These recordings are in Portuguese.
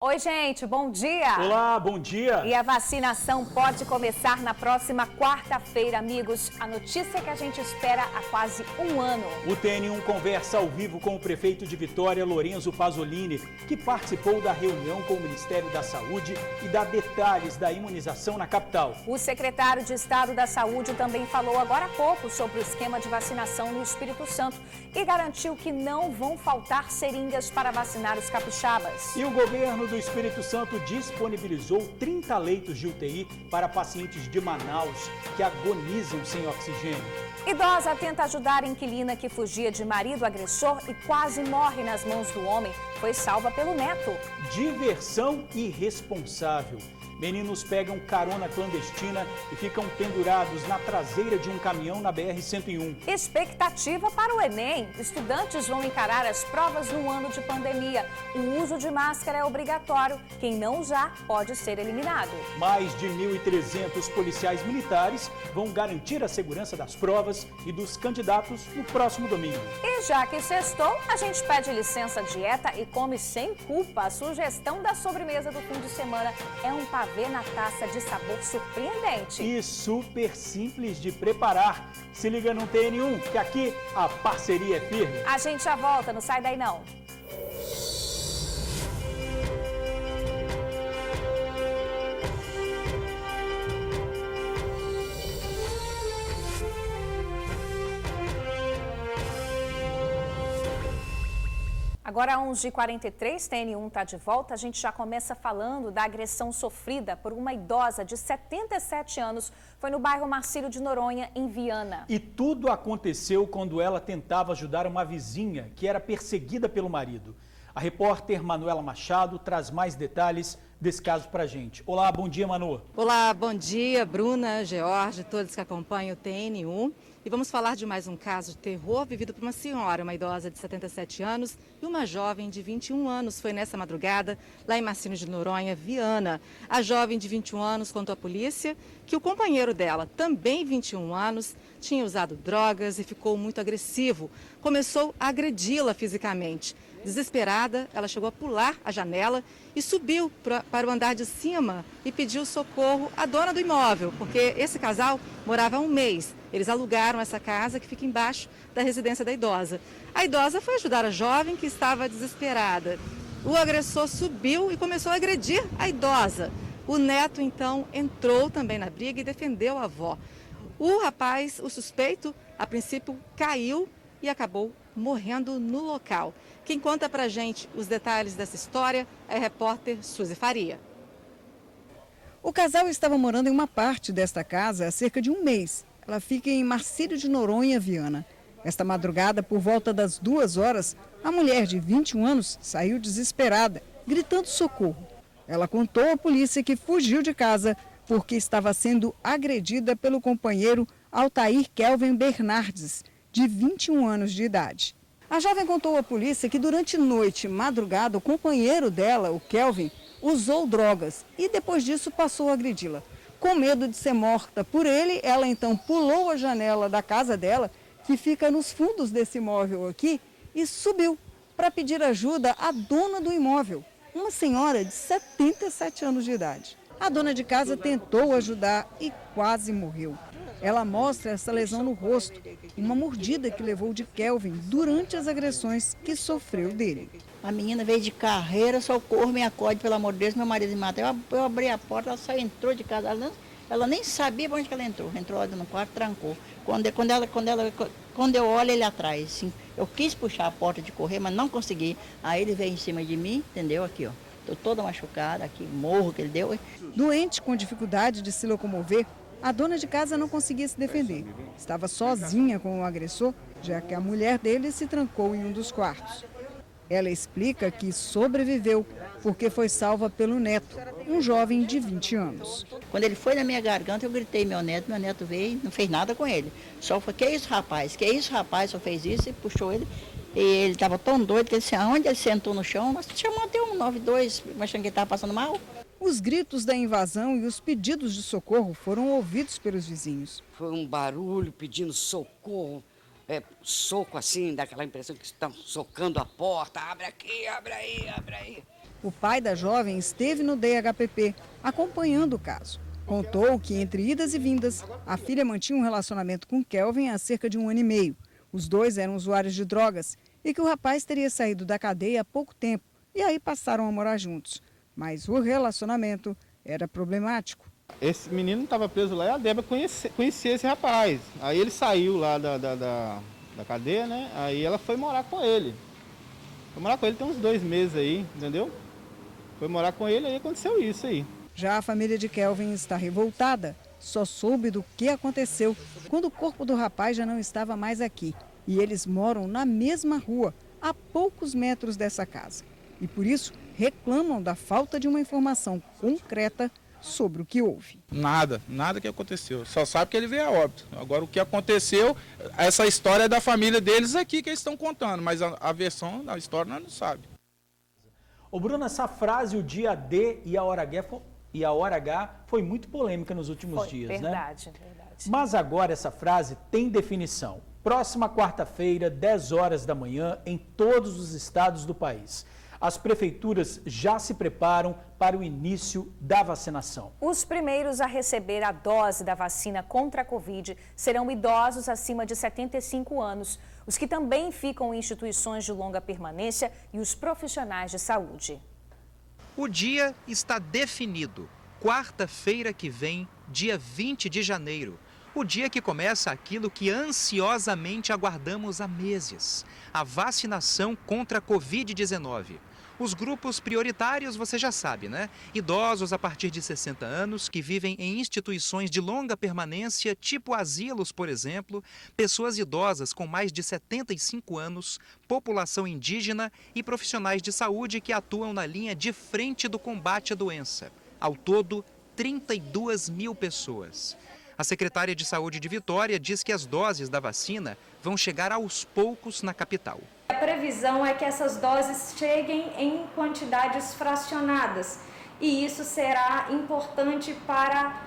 Oi, gente, bom dia! Olá, bom dia! E a vacinação pode começar na próxima quarta-feira, amigos. A notícia que a gente espera há quase um ano. O TN1 conversa ao vivo com o prefeito de Vitória, Lorenzo Pasolini, que participou da reunião com o Ministério da Saúde e dá detalhes da imunização na capital. O secretário de Estado da Saúde também falou agora há pouco sobre o esquema de vacinação no Espírito Santo e garantiu que não vão faltar seringas para vacinar os capixabas. E o governo do Espírito Santo disponibilizou 30 leitos de UTI para pacientes de Manaus que agonizam sem oxigênio. Idosa tenta ajudar a inquilina que fugia de marido agressor e quase morre nas mãos do homem. Foi salva pelo neto. Diversão irresponsável. Meninos pegam carona clandestina e ficam pendurados na traseira de um caminhão na BR-101. Expectativa para o Enem. Estudantes vão encarar as provas no ano de pandemia. O uso de máscara é obrigatório. Quem não usar pode ser eliminado. Mais de 1.300 policiais militares vão garantir a segurança das provas e dos candidatos no próximo domingo. E já que sextou, a gente pede licença dieta e come sem culpa. A sugestão da sobremesa do fim de semana é um pavê na taça de sabor surpreendente. E super simples de preparar. Se liga no TN1, que aqui a parceria é firme. A gente já volta, não sai daí não. Agora, 11h43, TN1 está de volta. A gente já começa falando da agressão sofrida por uma idosa de 77 anos. Foi no bairro Marcílio de Noronha, em Viana. E tudo aconteceu quando ela tentava ajudar uma vizinha que era perseguida pelo marido. A repórter Manuela Machado traz mais detalhes desse caso pra gente. Olá, bom dia, Manu. Olá, bom dia, Bruna, George, todos que acompanham o TN1. E vamos falar de mais um caso de terror vivido por uma senhora, uma idosa de 77 anos e uma jovem de 21 anos. Foi nessa madrugada, lá em Marcílio de Noronha, Viana. A jovem de 21 anos contou à polícia que o companheiro dela, também 21 anos, tinha usado drogas e ficou muito agressivo. Começou a agredi-la fisicamente. Desesperada, ela chegou a pular a janela e subiu para o andar de cima e pediu socorro à dona do imóvel, porque esse casal morava há um mês. Eles alugaram essa casa que fica embaixo da residência da idosa. A idosa foi ajudar a jovem que estava desesperada. O agressor subiu e começou a agredir a idosa. O neto, então, entrou também na briga e defendeu a avó. O rapaz, o suspeito, a princípio caiu e acabou morrendo no local. Quem conta pra gente os detalhes dessa história é a repórter Suzy Faria. O casal estava morando em uma parte desta casa há cerca de um mês. Ela fica em Marcílio de Noronha, Viana. Esta madrugada, por volta das 2 horas, a mulher de 21 anos saiu desesperada, gritando socorro. Ela contou à polícia que fugiu de casa porque estava sendo agredida pelo companheiro Altair Kelvin Bernardes, de 21 anos de idade. A jovem contou à polícia que durante noite e madrugada o companheiro dela, o Kelvin, usou drogas e depois disso passou a agredi-la. Com medo de ser morta por ele, ela então pulou a janela da casa dela, que fica nos fundos desse imóvel aqui, e subiu para pedir ajuda à dona do imóvel, uma senhora de 77 anos de idade. A dona de casa tentou ajudar e quase morreu. Ela mostra essa lesão no rosto, uma mordida que levou de Kelvin durante as agressões que sofreu dele. A menina veio de carreira, socorro, me acorde, pelo amor de Deus, meu marido me mata. Eu abri a porta, ela só entrou de casa, ela nem sabia para onde que ela entrou. Entrou lá no quarto, trancou. Quando eu olho ele atrás, assim, eu quis puxar a porta de correr, mas não consegui. Aí ele veio em cima de mim, entendeu? Aqui, ó. Estou toda machucada, aqui, morro que ele deu. Doente, com dificuldade de se locomover, a dona de casa não conseguia se defender. Estava sozinha com o agressor, já que a mulher dele se trancou em um dos quartos. Ela explica que sobreviveu porque foi salva pelo neto, um jovem de 20 anos. Quando ele foi na minha garganta, eu gritei meu neto veio, não fez nada com ele. Só foi, que isso, rapaz? Que isso, rapaz? Só fez isso e puxou ele. E ele estava tão doido que ele disse, aonde ele sentou no chão, mas chamou até um 92, achando que ele estava passando mal. Os gritos da invasão e os pedidos de socorro foram ouvidos pelos vizinhos. Foi um barulho pedindo socorro, soco assim, daquela impressão que estão socando a porta, abre aqui, abre aí, abre aí. O pai da jovem esteve no DHPP, acompanhando o caso. Contou que, entre idas e vindas, a filha mantinha um relacionamento com Kelvin há cerca de 1 ano e meio. Os dois eram usuários de drogas e que o rapaz teria saído da cadeia há pouco tempo e aí passaram a morar juntos. Mas o relacionamento era problemático. Esse menino estava preso lá e a Débora conhecia esse rapaz. Aí ele saiu lá da cadeia, né? Aí ela foi morar com ele. Foi morar com ele tem uns 2 meses aí, entendeu? Foi morar com ele, aí aconteceu isso aí. Já a família de Kelvin está revoltada. Só soube do que aconteceu quando o corpo do rapaz já não estava mais aqui. E eles moram na mesma rua, a poucos metros dessa casa. E por isso reclamam da falta de uma informação concreta sobre o que houve. Nada que aconteceu. Só sabe que ele veio a óbito. Agora o que aconteceu, essa história é da família deles aqui que eles estão contando, mas a versão da história nós não sabemos. Ô Bruno, essa frase, o dia D e a hora H, foi muito polêmica nos últimos dias, verdade, né? Verdade. Mas agora essa frase tem definição. Próxima quarta-feira, 10 horas da manhã, em todos os estados do país. As prefeituras já se preparam para o início da vacinação. Os primeiros a receber a dose da vacina contra a Covid serão idosos acima de 75 anos, os que também ficam em instituições de longa permanência e os profissionais de saúde. O dia está definido. Quarta-feira que vem, dia 20 de janeiro. O dia que começa aquilo que ansiosamente aguardamos há meses: a vacinação contra a Covid-19. Os grupos prioritários você já sabe, né? Idosos a partir de 60 anos que vivem em instituições de longa permanência, tipo asilos, por exemplo, pessoas idosas com mais de 75 anos, população indígena e profissionais de saúde que atuam na linha de frente do combate à doença. Ao todo, 32 mil pessoas. A secretária de Saúde de Vitória diz que as doses da vacina vão chegar aos poucos na capital. A previsão é que essas doses cheguem em quantidades fracionadas e isso será importante para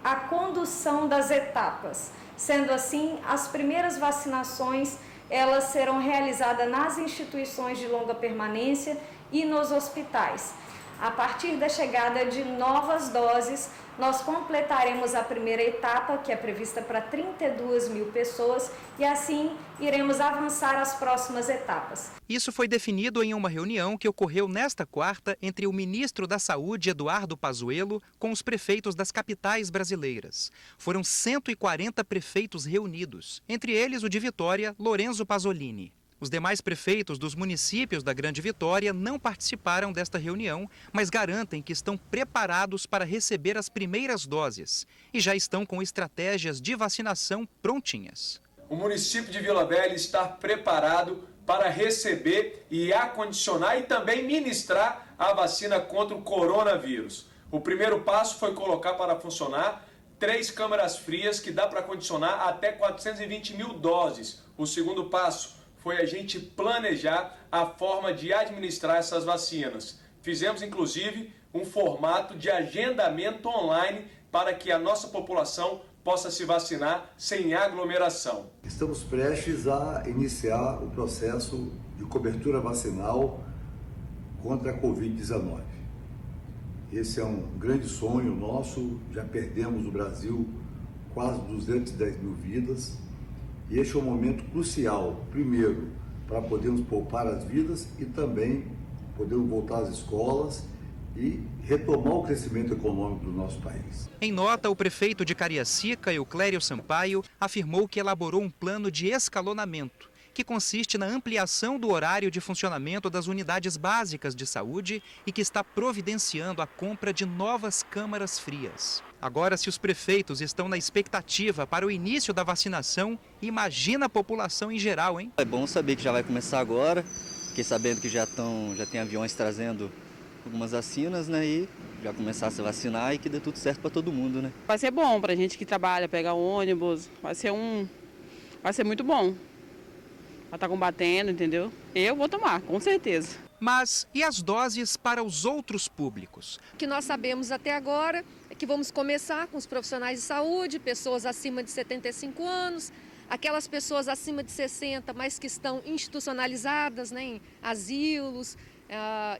a condução das etapas. Sendo assim, as primeiras vacinações elas serão realizadas nas instituições de longa permanência e nos hospitais. A partir da chegada de novas doses, nós completaremos a primeira etapa, que é prevista para 32 mil pessoas, e assim iremos avançar as próximas etapas. Isso foi definido em uma reunião que ocorreu nesta quarta entre o ministro da Saúde, Eduardo Pazuello, com os prefeitos das capitais brasileiras. Foram 140 prefeitos reunidos, entre eles o de Vitória, Lorenzo Pasolini. Os demais prefeitos dos municípios da Grande Vitória não participaram desta reunião, mas garantem que estão preparados para receber as primeiras doses e já estão com estratégias de vacinação prontinhas. O município de Vila Velha está preparado para receber e acondicionar e também ministrar a vacina contra o coronavírus. O primeiro passo foi colocar para funcionar 3 câmaras frias que dá para acondicionar até 420 mil doses. O segundo passo foi a gente planejar a forma de administrar essas vacinas. Fizemos, inclusive, um formato de agendamento online para que a nossa população possa se vacinar sem aglomeração. Estamos prestes a iniciar o processo de cobertura vacinal contra a Covid-19. Esse é um grande sonho nosso, já perdemos no Brasil quase 210 mil vidas. E este é um momento crucial, primeiro, para podermos poupar as vidas e também podermos voltar às escolas e retomar o crescimento econômico do nosso país. Em nota, o prefeito de Cariacica, Euclério Sampaio, afirmou que elaborou um plano de escalonamento, que consiste na ampliação do horário de funcionamento das unidades básicas de saúde e que está providenciando a compra de novas câmaras frias. Agora, se os prefeitos estão na expectativa para o início da vacinação, imagina a população em geral, hein? É bom saber que já vai começar agora, fiquei sabendo que já tem aviões trazendo algumas vacinas, né, e já começar a se vacinar e que dê tudo certo para todo mundo, né? Vai ser bom para a gente que trabalha, pegar ônibus, vai ser muito bom. Vai estar combatendo, entendeu? Eu vou tomar, com certeza. Mas e as doses para os outros públicos? O que nós sabemos até agora é que vamos começar com os profissionais de saúde, pessoas acima de 75 anos, aquelas pessoas acima de 60, mas que estão institucionalizadas, né, em asilos,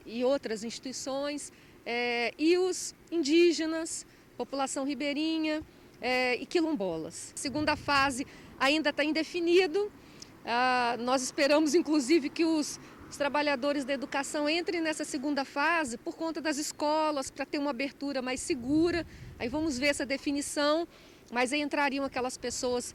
e outras instituições, e os indígenas, população ribeirinha e quilombolas. A segunda fase ainda está indefinido. Nós esperamos, inclusive, que os trabalhadores da educação entrem nessa segunda fase por conta das escolas, para ter uma abertura mais segura. Aí vamos ver essa definição, mas aí entrariam aquelas pessoas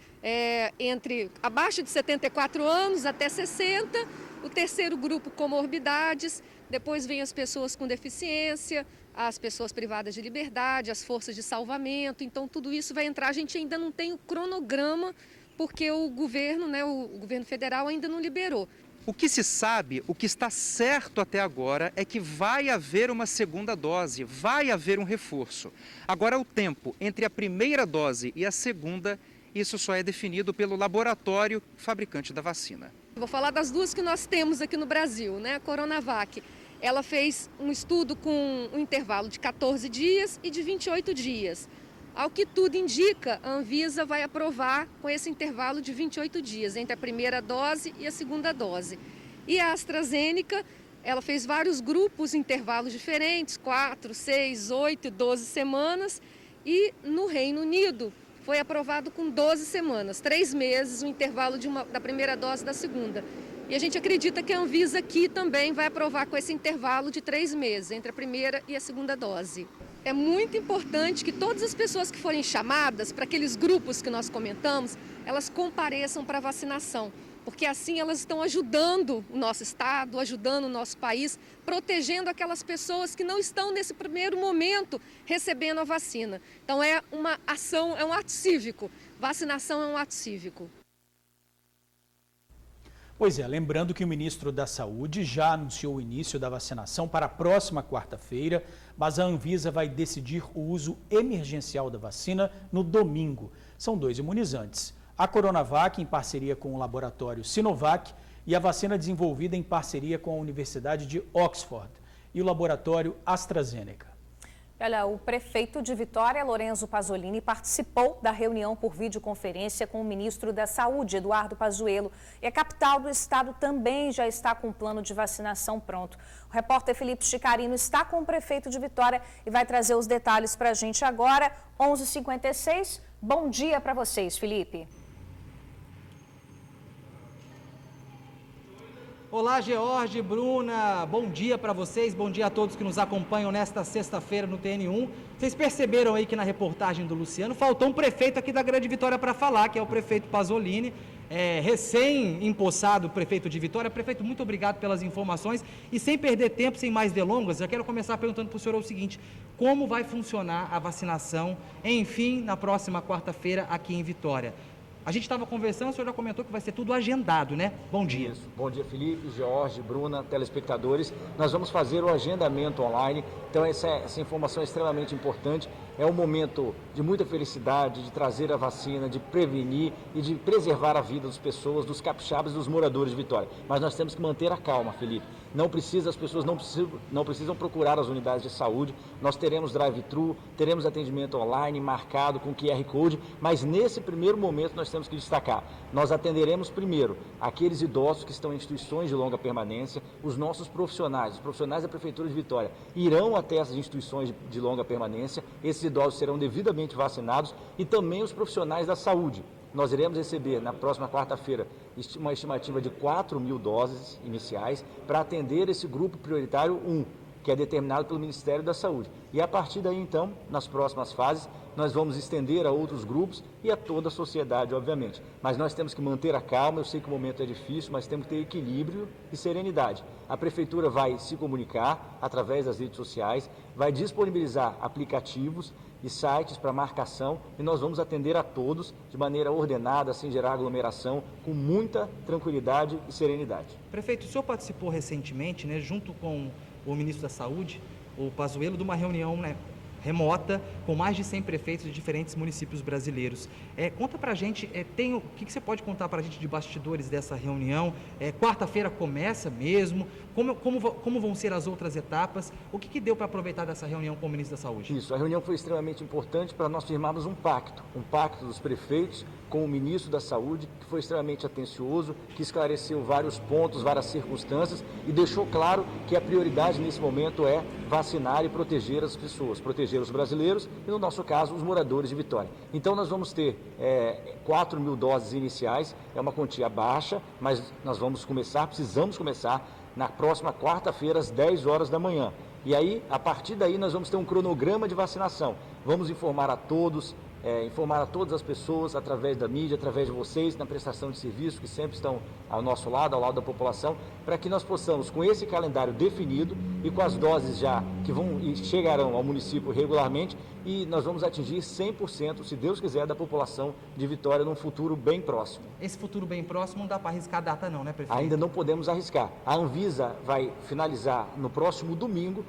abaixo de 74 anos até 60, o terceiro grupo comorbidades, depois vem as pessoas com deficiência, as pessoas privadas de liberdade, as forças de salvamento. Então tudo isso vai entrar, a gente ainda não tem o cronograma, porque o governo, o governo federal ainda não liberou. O que se sabe, o que está certo até agora é que vai haver uma segunda dose, vai haver um reforço. Agora, o tempo entre a primeira dose e a segunda, isso só é definido pelo laboratório fabricante da vacina. Vou falar das duas que nós temos aqui no Brasil, A Coronavac, ela fez um estudo com um intervalo de 14 dias e de 28 dias. Ao que tudo indica, a Anvisa vai aprovar com esse intervalo de 28 dias, entre a primeira dose e a segunda dose. E a AstraZeneca, ela fez vários grupos, intervalos diferentes, 4, 6, 8, 12 semanas. E no Reino Unido foi aprovado com 12 semanas, 3 meses, o intervalo da primeira dose e da segunda. E a gente acredita que a Anvisa aqui também vai aprovar com esse intervalo de 3 meses, entre a primeira e a segunda dose. É muito importante que todas as pessoas que forem chamadas para aqueles grupos que nós comentamos, elas compareçam para a vacinação, porque assim elas estão ajudando o nosso estado, ajudando o nosso país, protegendo aquelas pessoas que não estão nesse primeiro momento recebendo a vacina. Então é uma ação, é um ato cívico. Vacinação é um ato cívico. Pois é, lembrando que o ministro da Saúde já anunciou o início da vacinação para a próxima quarta-feira, mas a Anvisa vai decidir o uso emergencial da vacina no domingo. São 2 imunizantes, a Coronavac em parceria com o laboratório Sinovac e a vacina desenvolvida em parceria com a Universidade de Oxford e o laboratório AstraZeneca. Olha, o prefeito de Vitória, Lorenzo Pasolini, participou da reunião por videoconferência com o ministro da Saúde, Eduardo Pazuello. E a capital do estado também já está com o plano de vacinação pronto. O repórter Felipe Chicarino está com o prefeito de Vitória e vai trazer os detalhes para a gente agora, 11h56. Bom dia para vocês, Felipe. Olá, George, Bruna, bom dia para vocês, bom dia a todos que nos acompanham nesta sexta-feira no TN1. Vocês perceberam aí que na reportagem do Luciano faltou um prefeito aqui da Grande Vitória para falar, que é o prefeito Pasolini, recém-empossado prefeito de Vitória. Prefeito, muito obrigado pelas informações e sem perder tempo, sem mais delongas, já quero começar perguntando para o senhor o seguinte: como vai funcionar a vacinação, enfim, na próxima quarta-feira aqui em Vitória? A gente estava conversando, o senhor já comentou que vai ser tudo agendado, né? Bom dia. Isso. Bom dia, Felipe, George, Bruna, telespectadores. Nós vamos fazer o agendamento online, então essa informação é extremamente importante. É um momento de muita felicidade, de trazer a vacina, de prevenir e de preservar a vida das pessoas, dos capixabas e dos moradores de Vitória. Mas nós temos que manter a calma, Felipe. As pessoas não precisam procurar as unidades de saúde. Nós teremos drive-thru, teremos atendimento online marcado com QR Code, mas nesse primeiro momento nós temos que destacar: nós atenderemos primeiro aqueles idosos que estão em instituições de longa permanência, os nossos profissionais, os profissionais da Prefeitura de Vitória irão até essas instituições de longa permanência, esses idosos serão devidamente vacinados e também os profissionais da saúde. Nós iremos receber na próxima quarta-feira uma estimativa de 4.000 doses iniciais para atender esse grupo prioritário 1, que é determinado pelo Ministério da Saúde. E a partir daí, então, nas próximas fases, nós vamos estender a outros grupos e a toda a sociedade, obviamente. Mas nós temos que manter a calma, eu sei que o momento é difícil, mas temos que ter equilíbrio e serenidade. A Prefeitura vai se comunicar através das redes sociais, vai disponibilizar aplicativos e sites para marcação e nós vamos atender a todos de maneira ordenada, sem gerar aglomeração, com muita tranquilidade e serenidade. Prefeito, o senhor participou recentemente, junto com o ministro da Saúde, o Pazuello, de uma reunião remota com mais de 100 prefeitos de diferentes municípios brasileiros. Conta pra gente, o que você pode contar pra gente de bastidores dessa reunião? Quarta-feira começa mesmo? Como vão ser as outras etapas? O que deu para aproveitar dessa reunião com o ministro da Saúde? Isso, a reunião foi extremamente importante para nós firmarmos um pacto dos prefeitos com o ministro da Saúde, que foi extremamente atencioso, que esclareceu vários pontos, várias circunstâncias e deixou claro que a prioridade nesse momento é vacinar e proteger as pessoas, proteger os brasileiros e, no nosso caso, os moradores de Vitória. Então, nós vamos ter 4 mil doses iniciais, é uma quantia baixa, mas nós precisamos começar na próxima quarta-feira, às 10 horas da manhã. E aí, a partir daí, nós vamos ter um cronograma de vacinação. Vamos informar a todos, informar a todas as pessoas através da mídia, através de vocês, na prestação de serviço, que sempre estão ao nosso lado, ao lado da população, para que nós possamos, com esse calendário definido e com as doses já que chegarão ao município regularmente, e nós vamos atingir 100%, se Deus quiser, da população de Vitória num futuro bem próximo. Esse futuro bem próximo não dá para arriscar a data não, né, prefeito? Ainda não podemos arriscar. A Anvisa vai finalizar no próximo domingo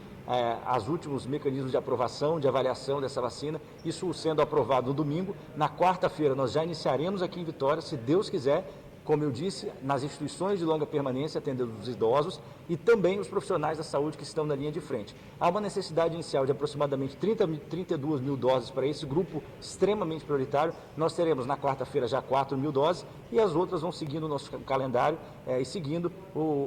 os últimos mecanismos de aprovação, de avaliação dessa vacina, isso sendo aprovado no domingo. Na quarta-feira nós já iniciaremos aqui em Vitória, se Deus quiser, como eu disse, nas instituições de longa permanência, atendendo os idosos e também os profissionais da saúde que estão na linha de frente. Há uma necessidade inicial de aproximadamente 32 mil doses para esse grupo extremamente prioritário. Nós teremos na quarta-feira já 4 mil doses e as outras vão seguindo o nosso calendário e seguindo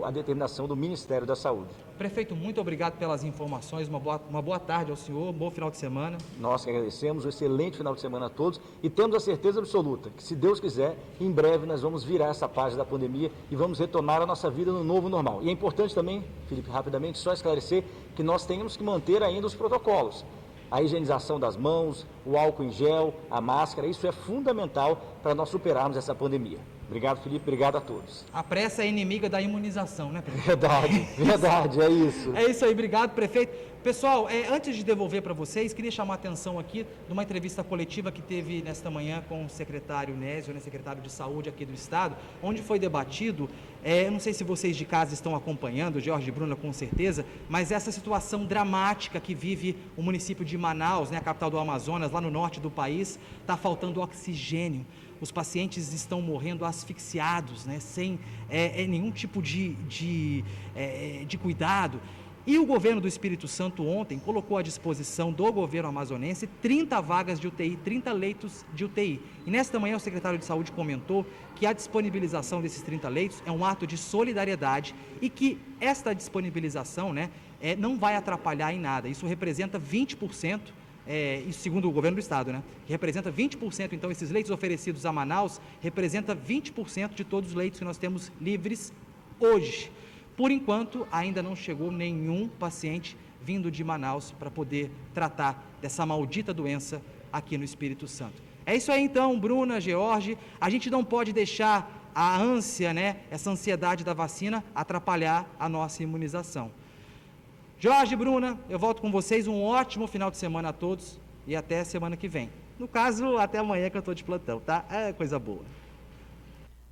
a determinação do Ministério da Saúde. Prefeito, muito obrigado pelas informações, uma boa tarde ao senhor, bom final de semana. Nós que agradecemos, um excelente final de semana a todos e temos a certeza absoluta que, se Deus quiser, em breve nós vamos virar essa página da pandemia e vamos retomar a nossa vida no novo normal. E é importante também, Felipe, rapidamente, só esclarecer que nós temos que manter ainda os protocolos. A higienização das mãos, o álcool em gel, a máscara, isso é fundamental para nós superarmos essa pandemia. Obrigado, Felipe, obrigado a todos. A pressa é inimiga da imunização, né, prefeito? Verdade, é isso. É isso aí, obrigado, prefeito. Pessoal, antes de devolver para vocês, queria chamar a atenção aqui de uma entrevista coletiva que teve nesta manhã com o secretário Nésio, secretário de Saúde aqui do Estado, onde foi debatido, eu não sei se vocês de casa estão acompanhando, Jorge e Bruna com certeza, mas essa situação dramática que vive o município de Manaus, a capital do Amazonas, lá no norte do país, está faltando oxigênio. Os pacientes estão morrendo asfixiados, sem nenhum tipo de cuidado. E o governo do Espírito Santo ontem colocou à disposição do governo amazonense 30 vagas de UTI, 30 leitos de UTI. E nesta manhã o secretário de Saúde comentou que a disponibilização desses 30 leitos é um ato de solidariedade e que esta disponibilização não vai atrapalhar em nada. Isso representa 20%. Isso segundo o governo do estado, que representa 20%, então esses leitos oferecidos a Manaus representa 20% de todos os leitos que nós temos livres hoje. Por enquanto, ainda não chegou nenhum paciente vindo de Manaus para poder tratar dessa maldita doença aqui no Espírito Santo. É isso aí então, Bruna, George, a gente não pode deixar a ânsia, essa ansiedade da vacina atrapalhar a nossa imunização. Jorge, Bruna, eu volto com vocês, um ótimo final de semana a todos e até semana que vem. No caso, até amanhã que eu estou de plantão, tá? É coisa boa.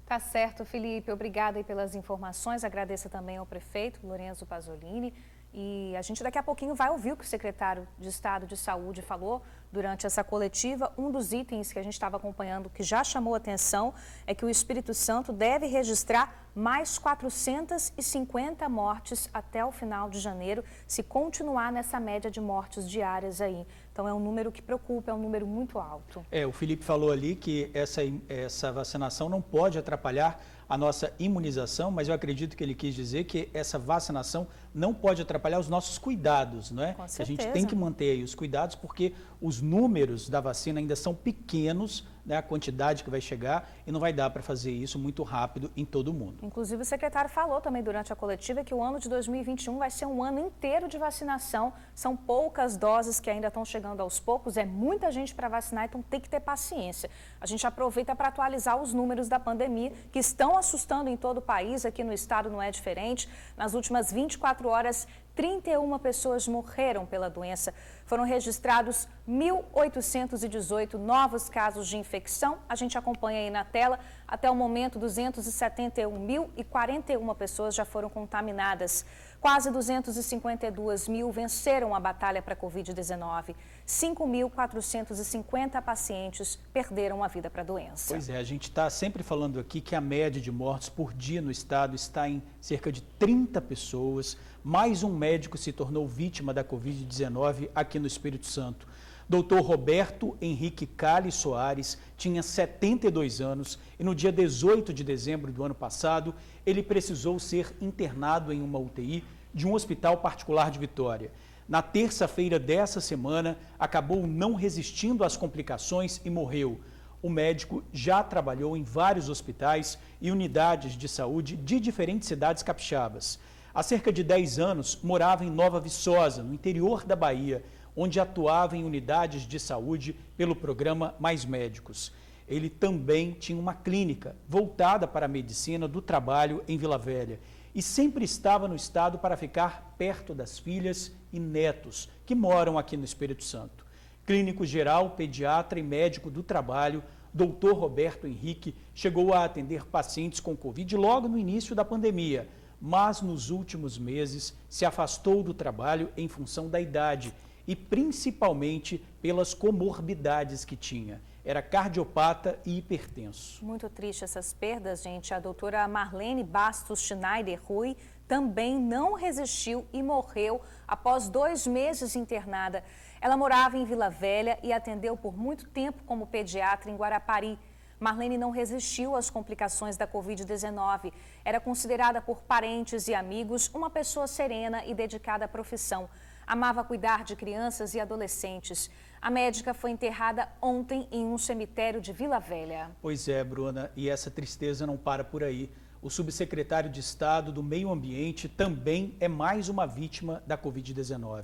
Tá certo, Felipe. Obrigada aí pelas informações. Agradeço também ao prefeito, Lorenzo Pasolini. E a gente daqui a pouquinho vai ouvir o que o secretário de Estado de Saúde falou durante essa coletiva. Um dos itens que a gente estava acompanhando, que já chamou atenção, é que o Espírito Santo deve registrar mais 450 mortes até o final de janeiro, se continuar nessa média de mortes diárias aí. Então é um número que preocupa, é um número muito alto. O Felipe falou ali que essa vacinação não pode atrapalhar a nossa imunização, mas eu acredito que ele quis dizer que essa vacinação não pode atrapalhar os nossos cuidados, não é? Com certeza. A gente tem que manter aí os cuidados, porque os números da vacina ainda são pequenos, a quantidade que vai chegar, e não vai dar para fazer isso muito rápido em todo o mundo. Inclusive o secretário falou também durante a coletiva que o ano de 2021 vai ser um ano inteiro de vacinação. São poucas doses que ainda estão chegando aos poucos, é muita gente para vacinar, então tem que ter paciência. A gente aproveita para atualizar os números da pandemia, que estão assustando em todo o país, aqui no estado não é diferente. Nas últimas 24 horas, 31 pessoas morreram pela doença. Foram registrados 1.818 novos casos de infecção. A gente acompanha aí na tela. Até o momento, 271.041 pessoas já foram contaminadas. Quase 252 mil venceram a batalha para a Covid-19. 5.450 pacientes perderam a vida para a doença. Pois é, a gente está sempre falando aqui que a média de mortes por dia no estado está em cerca de 30 pessoas. Mais um médico se tornou vítima da Covid-19 aqui no Espírito Santo. Dr. Roberto Henrique Cali Soares tinha 72 anos e no dia 18 de dezembro do ano passado, ele precisou ser internado em uma UTI de um hospital particular de Vitória. Na terça-feira dessa semana, acabou não resistindo às complicações e morreu. O médico já trabalhou em vários hospitais e unidades de saúde de diferentes cidades capixabas. Há cerca de 10 anos, morava em Nova Viçosa, no interior da Bahia, onde atuava em unidades de saúde pelo programa Mais Médicos. Ele também tinha uma clínica voltada para a medicina do trabalho em Vila Velha e sempre estava no estado para ficar perto das filhas e netos que moram aqui no Espírito Santo. Clínico geral, pediatra e médico do trabalho, Dr. Roberto Henrique chegou a atender pacientes com Covid logo no início da pandemia, mas nos últimos meses se afastou do trabalho em função da idade e principalmente pelas comorbidades que tinha. Era cardiopata e hipertenso. Muito triste essas perdas, gente. A doutora Marlene Bastos Schneider Rui também não resistiu e morreu após 2 meses internada. Ela morava em Vila Velha e atendeu por muito tempo como pediatra em Guarapari. Marlene não resistiu às complicações da Covid-19. Era considerada por parentes e amigos uma pessoa serena e dedicada à profissão. Amava cuidar de crianças e adolescentes. A médica foi enterrada ontem em um cemitério de Vila Velha. Pois é, Bruna, e essa tristeza não para por aí. O subsecretário de Estado do Meio Ambiente também é mais uma vítima da Covid-19.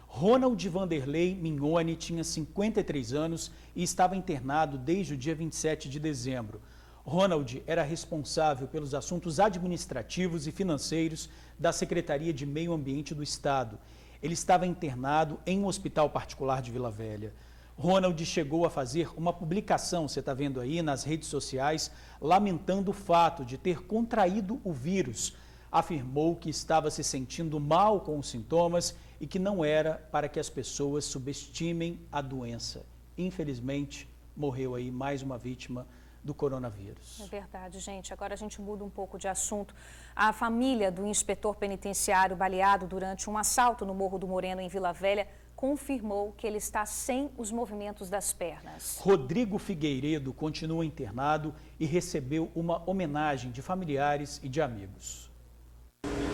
Ronald Vanderlei Mignoni tinha 53 anos e estava internado desde o dia 27 de dezembro. Ronald era responsável pelos assuntos administrativos e financeiros da Secretaria de Meio Ambiente do Estado. Ele estava internado em um hospital particular de Vila Velha. Ronald chegou a fazer uma publicação, você está vendo aí, nas redes sociais, lamentando o fato de ter contraído o vírus. Afirmou que estava se sentindo mal com os sintomas e que não era para que as pessoas subestimem a doença. Infelizmente, morreu aí mais uma vítima do coronavírus. É verdade, gente. Agora a gente muda um pouco de assunto. A família do inspetor penitenciário baleado durante um assalto no Morro do Moreno, em Vila Velha, confirmou que ele está sem os movimentos das pernas. Rodrigo Figueiredo continua internado e recebeu uma homenagem de familiares e de amigos.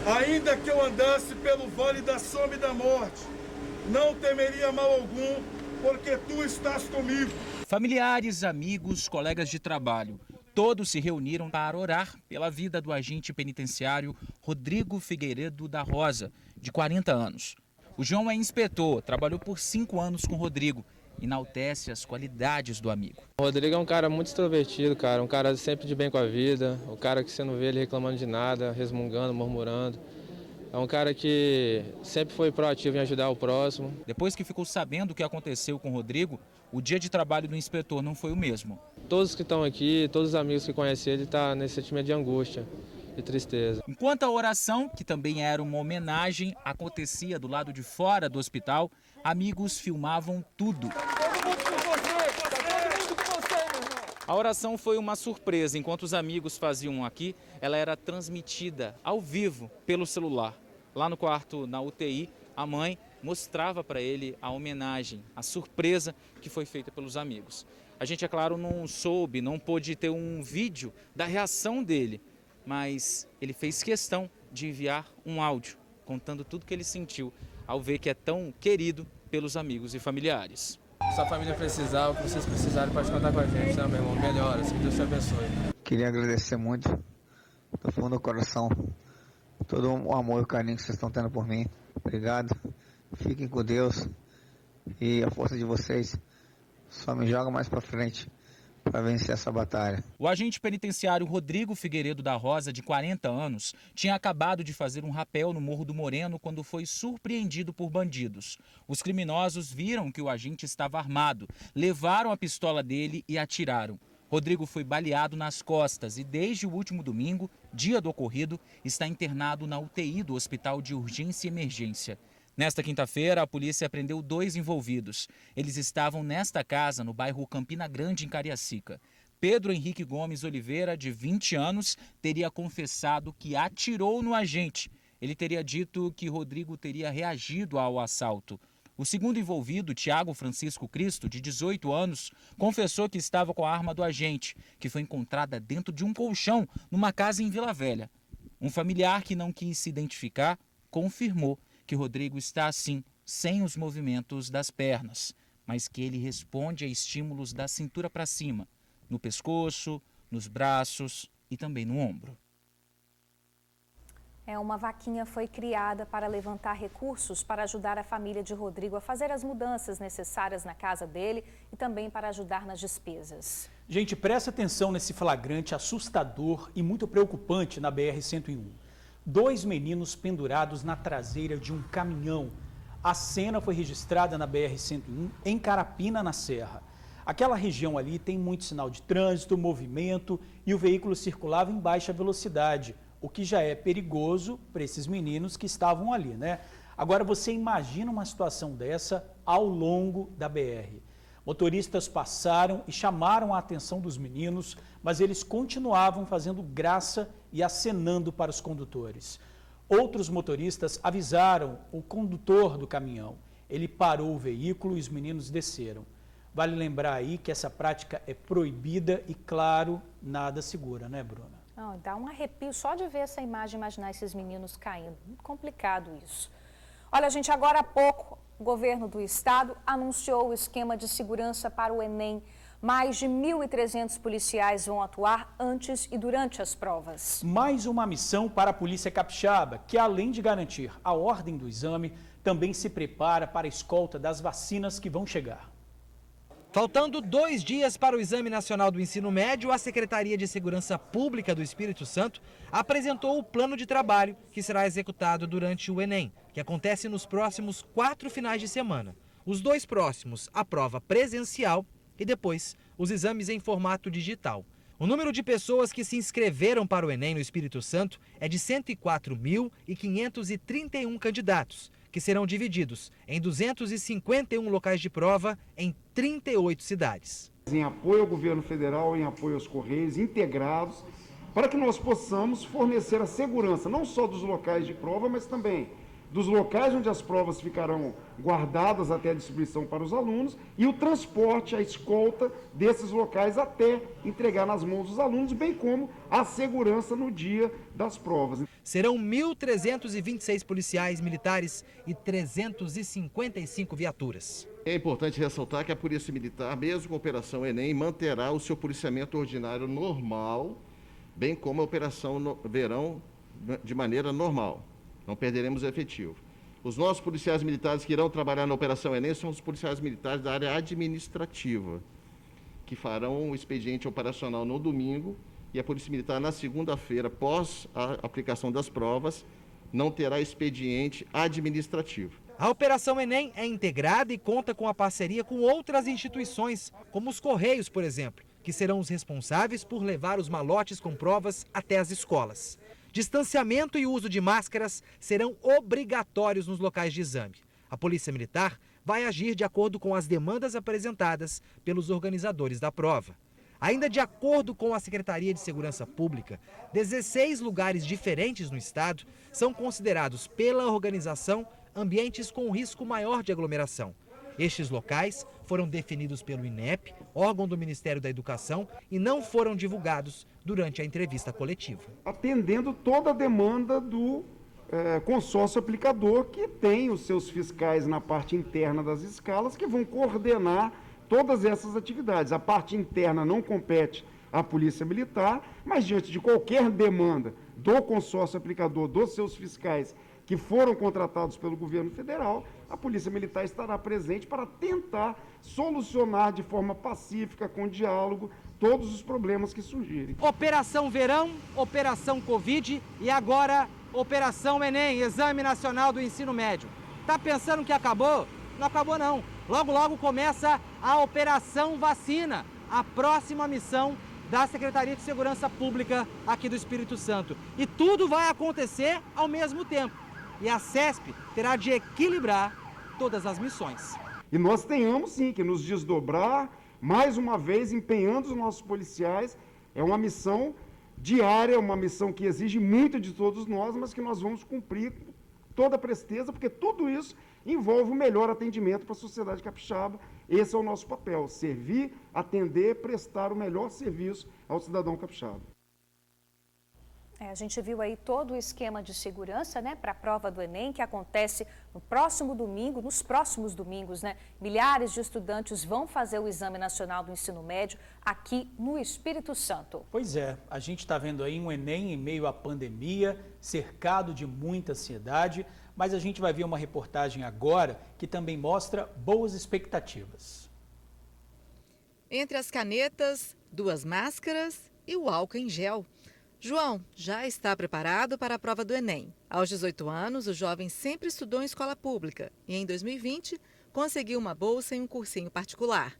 Ainda que eu andasse pelo vale da sombra e da morte, não temeria mal algum, porque tu estás comigo. Familiares, amigos, colegas de trabalho, todos se reuniram para orar pela vida do agente penitenciário Rodrigo Figueiredo da Rosa, de 40 anos. O João é inspetor, trabalhou por 5 anos com o Rodrigo, enaltece as qualidades do amigo. O Rodrigo é um cara muito extrovertido, cara, um cara sempre de bem com a vida, o cara que você não vê ele reclamando de nada, resmungando, murmurando. É um cara que sempre foi proativo em ajudar o próximo. Depois que ficou sabendo o que aconteceu com o Rodrigo, o dia de trabalho do inspetor não foi o mesmo. Todos que estão aqui, todos os amigos que conhecem ele, estão nesse sentimento de angústia e tristeza. Enquanto a oração, que também era uma homenagem, acontecia do lado de fora do hospital, amigos filmavam tudo. A oração foi uma surpresa. Enquanto os amigos faziam aqui, ela era transmitida ao vivo pelo celular. Lá no quarto, na UTI, a mãe mostrava para ele a homenagem, a surpresa que foi feita pelos amigos. A gente, é claro, não pôde ter um vídeo da reação dele, mas ele fez questão de enviar um áudio contando tudo que ele sentiu ao ver que é tão querido pelos amigos e familiares. Se a família precisar, o que vocês precisarem, pode contar com a gente, né, meu irmão? Melhoras, que Deus te abençoe. Queria agradecer muito, do fundo do coração, todo o amor e o carinho que vocês estão tendo por mim. Obrigado. Fiquem com Deus e a força de vocês só me joga mais para frente para vencer essa batalha. O agente penitenciário Rodrigo Figueiredo da Rosa, de 40 anos, tinha acabado de fazer um rapel no Morro do Moreno quando foi surpreendido por bandidos. Os criminosos viram que o agente estava armado, levaram a pistola dele e atiraram. Rodrigo foi baleado nas costas e desde o último domingo, dia do ocorrido, está internado na UTI do Hospital de Urgência e Emergência. Nesta quinta-feira, a polícia prendeu 2 envolvidos. Eles estavam nesta casa, no bairro Campina Grande, em Cariacica. Pedro Henrique Gomes Oliveira, de 20 anos, teria confessado que atirou no agente. Ele teria dito que Rodrigo teria reagido ao assalto. O segundo envolvido, Tiago Francisco Cristo, de 18 anos, confessou que estava com a arma do agente, que foi encontrada dentro de um colchão numa casa em Vila Velha. Um familiar que não quis se identificar confirmou que Rodrigo está assim, sem os movimentos das pernas, mas que ele responde a estímulos da cintura para cima, no pescoço, nos braços e também no ombro. Uma vaquinha foi criada para levantar recursos para ajudar a família de Rodrigo a fazer as mudanças necessárias na casa dele e também para ajudar nas despesas. Gente, presta atenção nesse flagrante assustador e muito preocupante na BR-101. 2 meninos pendurados na traseira de um caminhão. A cena foi registrada na BR-101 em Carapina, na Serra. Aquela região ali tem muito sinal de trânsito, movimento e o veículo circulava em baixa velocidade, o que já é perigoso para esses meninos que estavam ali, né? Agora você imagina uma situação dessa ao longo da BR. Motoristas passaram e chamaram a atenção dos meninos, mas eles continuavam fazendo graça e acenando para os condutores. Outros motoristas avisaram o condutor do caminhão. Ele parou o veículo e os meninos desceram. Vale lembrar aí que essa prática é proibida e, claro, nada segura, né, Bruna? Não, dá um arrepio só de ver essa imagem, imaginar esses meninos caindo. Muito complicado isso. Olha, gente, agora há pouco, o governo do estado anunciou o esquema de segurança para o Enem. Mais de 1.300 policiais vão atuar antes e durante as provas. Mais uma missão para a Polícia Capixaba, que além de garantir a ordem do exame, também se prepara para a escolta das vacinas que vão chegar. Faltando 2 dias para o Exame Nacional do Ensino Médio, a Secretaria de Segurança Pública do Espírito Santo apresentou o plano de trabalho que será executado durante o Enem, que acontece nos próximos 4 finais de semana. Os 2 próximos, a prova presencial e depois os exames em formato digital. O número de pessoas que se inscreveram para o Enem no Espírito Santo é de 104.531 candidatos, que serão divididos em 251 locais de prova em 38 cidades. Em apoio ao governo federal, em apoio aos Correios, integrados, para que nós possamos fornecer a segurança, não só dos locais de prova, mas também dos locais onde as provas ficarão guardadas até a distribuição para os alunos e o transporte, a escolta desses locais até entregar nas mãos dos alunos, bem como a segurança no dia das provas. Serão 1.326 policiais militares e 355 viaturas. É importante ressaltar que a Polícia Militar, mesmo com a Operação Enem, manterá o seu policiamento ordinário normal, bem como a Operação Verão de maneira normal. Não perderemos o efetivo. Os nossos policiais militares que irão trabalhar na Operação Enem são os policiais militares da área administrativa, que farão o expediente operacional no domingo e a Polícia Militar na segunda-feira, após a aplicação das provas, não terá expediente administrativo. A Operação Enem é integrada e conta com a parceria com outras instituições, como os Correios, por exemplo, que serão os responsáveis por levar os malotes com provas até as escolas. Distanciamento e uso de máscaras serão obrigatórios nos locais de exame. A Polícia Militar vai agir de acordo com as demandas apresentadas pelos organizadores da prova. Ainda de acordo com a Secretaria de Segurança Pública, 16 lugares diferentes no estado são considerados pela organização ambientes com risco maior de aglomeração. Estes locais foram definidos pelo INEP, órgão do Ministério da Educação, e não foram divulgados durante a entrevista coletiva. Atendendo toda a demanda do consórcio aplicador, que tem os seus fiscais na parte interna das escalas, que vão coordenar todas essas atividades. A parte interna não compete à Polícia Militar, mas diante de qualquer demanda do consórcio aplicador, dos seus fiscais, que foram contratados pelo governo federal, a Polícia Militar estará presente para tentar solucionar de forma pacífica, com diálogo, todos os problemas que surgirem. Operação Verão, Operação Covid e agora Operação Enem, Exame Nacional do Ensino Médio. Tá pensando que acabou? Não acabou não. Logo, logo começa a Operação Vacina, a próxima missão da Secretaria de Segurança Pública aqui do Espírito Santo. E tudo vai acontecer ao mesmo tempo. E a CESP terá de equilibrar todas as missões. E nós tenhamos sim que nos desdobrar, mais uma vez empenhando os nossos policiais. É uma missão diária, uma missão que exige muito de todos nós, mas que nós vamos cumprir com toda a presteza, porque tudo isso envolve o melhor atendimento para a sociedade capixaba. Esse é o nosso papel, servir, atender, prestar o melhor serviço ao cidadão capixaba. A gente viu aí todo o esquema de segurança, né, para a prova do Enem, que acontece no próximo domingo, nos próximos domingos, né? Milhares de estudantes vão fazer o Exame Nacional do Ensino Médio aqui no Espírito Santo. Pois é, a gente está vendo aí um Enem em meio à pandemia, cercado de muita ansiedade, mas a gente vai ver uma reportagem agora que também mostra boas expectativas. Entre as canetas, 2 máscaras e o álcool em gel. João já está preparado para a prova do Enem. Aos 18 anos, o jovem sempre estudou em escola pública e em 2020 conseguiu uma bolsa em um cursinho particular.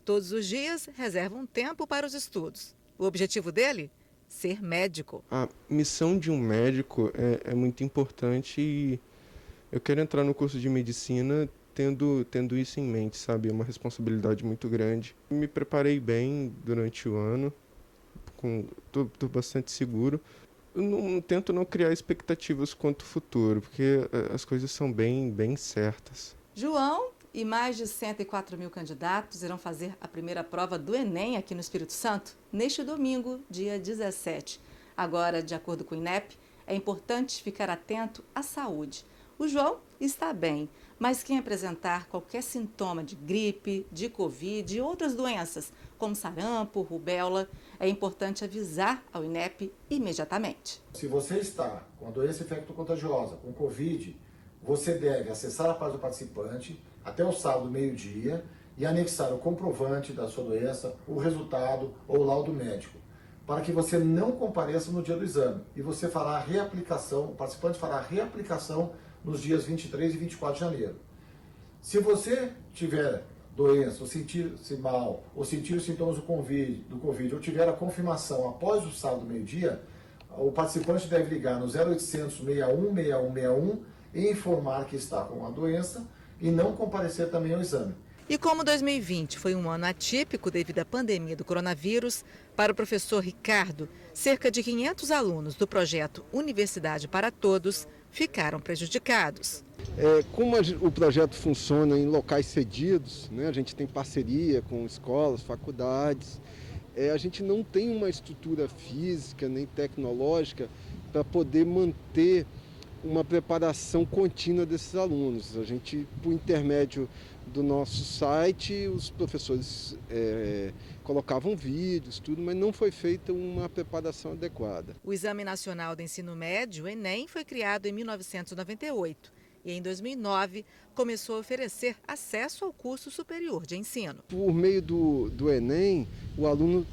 Todos os dias reserva um tempo para os estudos. O objetivo dele? Ser médico. A missão de um médico é muito importante e eu quero entrar no curso de medicina tendo isso em mente, sabe? É uma responsabilidade muito grande. Me preparei bem durante o ano. Estou bastante seguro. Eu tento não criar expectativas quanto ao futuro, porque as coisas são bem certas. João e mais de 104 mil candidatos irão fazer a primeira prova do Enem aqui no Espírito Santo neste domingo, dia 17. Agora, de acordo com o INEP, é importante ficar atento à saúde. O João está bem, mas quem apresentar qualquer sintoma de gripe, de Covid e outras doenças, como sarampo, rubéola, é importante avisar ao INEP imediatamente. Se você está com a doença infecto-contagiosa, com Covid, você deve acessar a página do participante até o sábado, meio-dia, e anexar o comprovante da sua doença, o resultado ou o laudo médico, para que você não compareça no dia do exame. E você fará a reaplicação, o participante fará a reaplicação nos dias 23 e 24 de janeiro. Se você tiver doença, ou sentir-se mal, ou sentir os sintomas do Covid, ou tiver a confirmação após o sábado meio-dia, o participante deve ligar no 0800 61 6161 e informar que está com a doença e não comparecer também ao exame. E como 2020 foi um ano atípico devido à pandemia do coronavírus, para o professor Ricardo, cerca de 500 alunos do projeto Universidade para Todos ficaram prejudicados. Como o projeto funciona em locais cedidos, né, a gente tem parceria com escolas, faculdades, a gente não tem uma estrutura física nem tecnológica para poder manter uma preparação contínua desses alunos. A gente, por intermédio do nosso site, os professores colocavam vídeos, tudo, mas não foi feita uma preparação adequada. O Exame Nacional do Ensino Médio, o Enem, foi criado em 1998 e em 2009 começou a oferecer acesso ao curso superior de ensino. Por meio do Enem, o aluno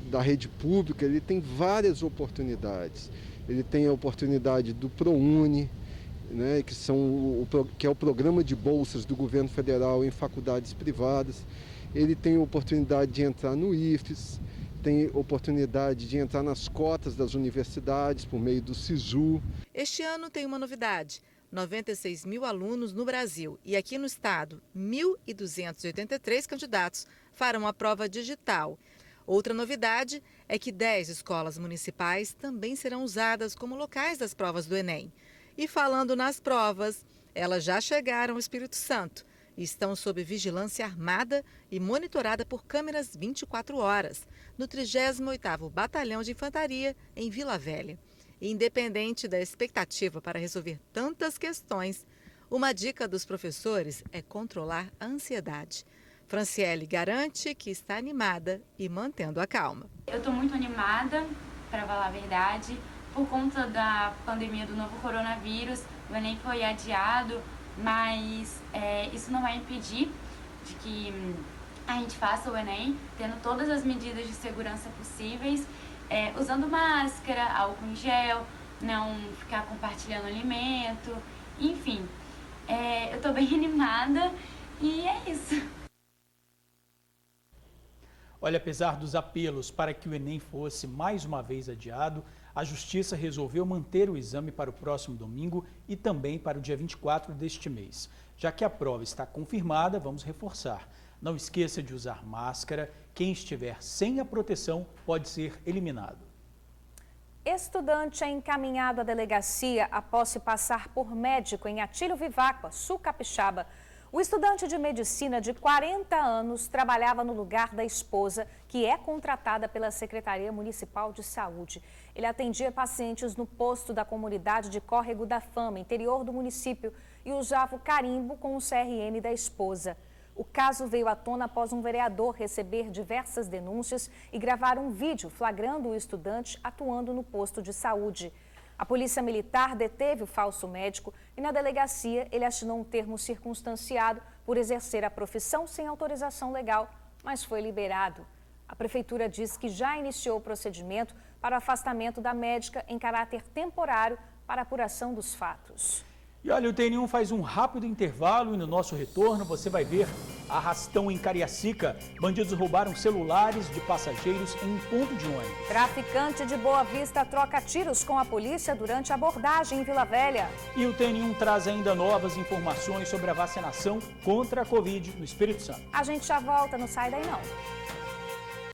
da rede pública ele tem várias oportunidades. Ele tem a oportunidade do ProUni, né, que é o programa de bolsas do governo federal em faculdades privadas. Ele tem a oportunidade de entrar no IFES, tem oportunidade de entrar nas cotas das universidades por meio do SISU. Este ano tem uma novidade. 96 mil alunos no Brasil e aqui no estado, 1.283 candidatos farão a prova digital. Outra novidade é que 10 escolas municipais também serão usadas como locais das provas do Enem. E falando nas provas, elas já chegaram ao Espírito Santo e estão sob vigilância armada e monitorada por câmeras 24 horas, no 38º Batalhão de Infantaria, em Vila Velha. E independente da expectativa para resolver tantas questões, uma dica dos professores é controlar a ansiedade. Franciele garante que está animada e mantendo a calma. Eu estou muito animada, para falar a verdade, por conta da pandemia do novo coronavírus. O Enem foi adiado, mas isso não vai impedir de que a gente faça o Enem, tendo todas as medidas de segurança possíveis, usando máscara, álcool em gel, não ficar compartilhando alimento, enfim. Eu estou bem animada e é isso. Olha, apesar dos apelos para que o Enem fosse mais uma vez adiado, a Justiça resolveu manter o exame para o próximo domingo e também para o dia 24 deste mês. Já que a prova está confirmada, vamos reforçar. Não esqueça de usar máscara. Quem estiver sem a proteção pode ser eliminado. Estudante é encaminhado à delegacia após se passar por médico em Atílio Viváqua, Sul Capixaba. O estudante de medicina de 40 anos trabalhava no lugar da esposa, que é contratada pela Secretaria Municipal de Saúde. Ele atendia pacientes no posto da comunidade de Córrego da Fama, interior do município, e usava o carimbo com o CRM da esposa. O caso veio à tona após um vereador receber diversas denúncias e gravar um vídeo flagrando o estudante atuando no posto de saúde. A polícia militar deteve o falso médico e na delegacia ele assinou um termo circunstanciado por exercer a profissão sem autorização legal, mas foi liberado. A prefeitura diz que já iniciou o procedimento para o afastamento da médica em caráter temporário para apuração dos fatos. E olha, o TN1 faz um rápido intervalo e no nosso retorno você vai ver arrastão em Cariacica. Bandidos roubaram celulares de passageiros em um ponto de ônibus. Traficante de Boa Vista troca tiros com a polícia durante a abordagem em Vila Velha. E o TN1 traz ainda novas informações sobre a vacinação contra a Covid no Espírito Santo. A gente já volta, não sai daí não.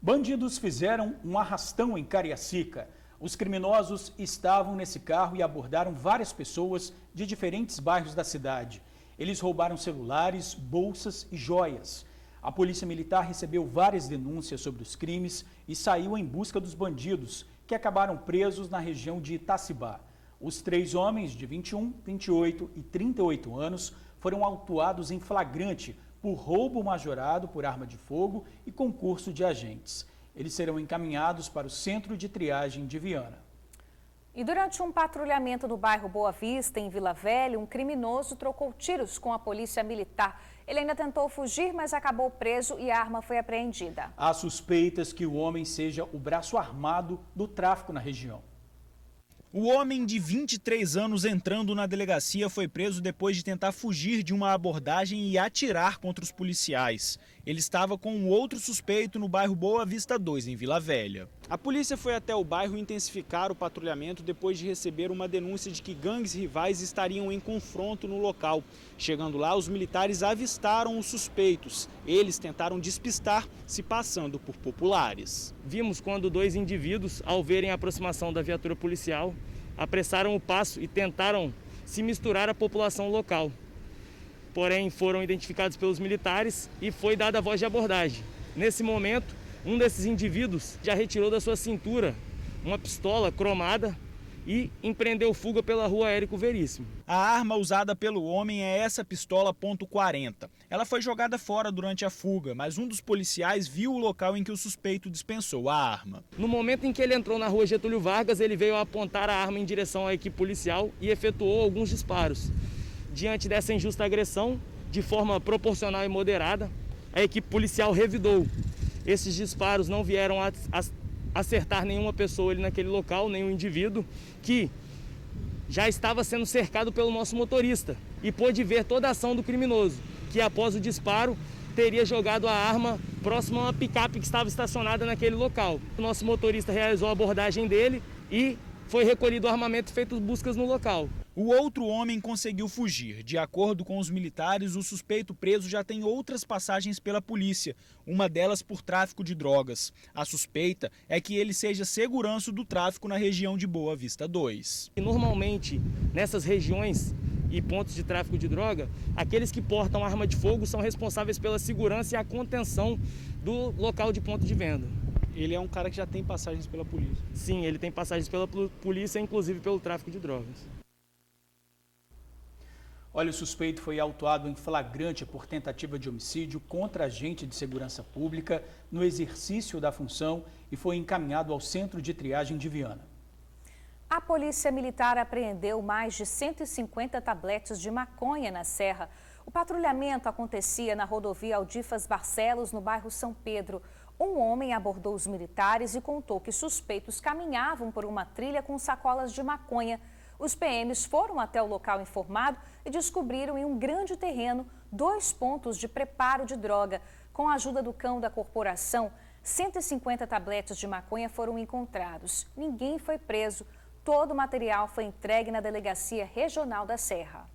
Bandidos fizeram um arrastão em Cariacica. Os criminosos estavam nesse carro e abordaram várias pessoas de diferentes bairros da cidade. Eles roubaram celulares, bolsas e joias. A polícia militar recebeu várias denúncias sobre os crimes e saiu em busca dos bandidos, que acabaram presos na região de Itacibá. Os 3 homens de 21, 28 e 38 anos foram autuados em flagrante por roubo majorado por arma de fogo e concurso de agentes. Eles serão encaminhados para o Centro de Triagem de Viana. E durante um patrulhamento no bairro Boa Vista, em Vila Velha, um criminoso trocou tiros com a polícia militar. Ele ainda tentou fugir, mas acabou preso e a arma foi apreendida. Há suspeitas que o homem seja o braço armado do tráfico na região. O homem de 23 anos entrando na delegacia foi preso depois de tentar fugir de uma abordagem e atirar contra os policiais. Ele estava com um outro suspeito no bairro Boa Vista 2, em Vila Velha. A polícia foi até o bairro intensificar o patrulhamento depois de receber uma denúncia de que gangues rivais estariam em confronto no local. Chegando lá, os militares avistaram os suspeitos. Eles tentaram despistar, se passando por populares. Vimos quando 2 indivíduos, ao verem a aproximação da viatura policial, apressaram o passo e tentaram se misturar à população local. Porém, foram identificados pelos militares e foi dada a voz de abordagem. Nesse momento, um desses indivíduos já retirou da sua cintura uma pistola cromada e empreendeu fuga pela rua Érico Veríssimo. A arma usada pelo homem é essa pistola .40. Ela foi jogada fora durante a fuga, mas um dos policiais viu o local em que o suspeito dispensou a arma. No momento em que ele entrou na rua Getúlio Vargas, ele veio apontar a arma em direção à equipe policial e efetuou alguns disparos. Diante dessa injusta agressão, de forma proporcional e moderada, a equipe policial revidou. Esses disparos não vieram a acertar nenhuma pessoa ali naquele local, nenhum indivíduo, que já estava sendo cercado pelo nosso motorista e pôde ver toda a ação do criminoso, que após o disparo teria jogado a arma próximo a uma picape que estava estacionada naquele local. O nosso motorista realizou a abordagem dele e foi recolhido o armamento e feito buscas no local. O outro homem conseguiu fugir. De acordo com os militares, o suspeito preso já tem outras passagens pela polícia, uma delas por tráfico de drogas. A suspeita é que ele seja segurança do tráfico na região de Boa Vista 2. Normalmente, nessas regiões e pontos de tráfico de droga, aqueles que portam arma de fogo são responsáveis pela segurança e a contenção do local de ponto de venda. Ele é um cara que já tem passagens pela polícia? Sim, ele tem passagens pela polícia, inclusive pelo tráfico de drogas. Olha, o suspeito foi autuado em flagrante por tentativa de homicídio contra agente de segurança pública no exercício da função e foi encaminhado ao Centro de Triagem de Viana. A Polícia Militar apreendeu mais de 150 tabletes de maconha na Serra. O patrulhamento acontecia na rodovia Aldifas Barcelos, no bairro São Pedro. Um homem abordou os militares e contou que suspeitos caminhavam por uma trilha com sacolas de maconha. Os PMs foram até o local informado e descobriram em um grande terreno 2 pontos de preparo de droga. Com a ajuda do cão da corporação, 150 tabletes de maconha foram encontrados. Ninguém foi preso. Todo o material foi entregue na Delegacia Regional da Serra.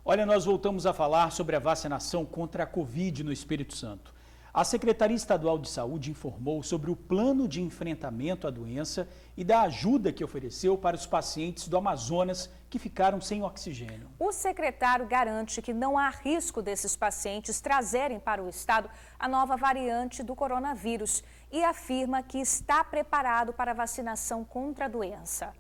Olha, nós voltamos a falar sobre a vacinação contra a Covid no Espírito Santo. A Secretaria Estadual de Saúde informou sobre o plano de enfrentamento à doença e da ajuda que ofereceu para os pacientes do Amazonas que ficaram sem oxigênio. O secretário garante que não há risco desses pacientes trazerem para o estado a nova variante do coronavírus e afirma que está preparado para a vacinação contra a doença.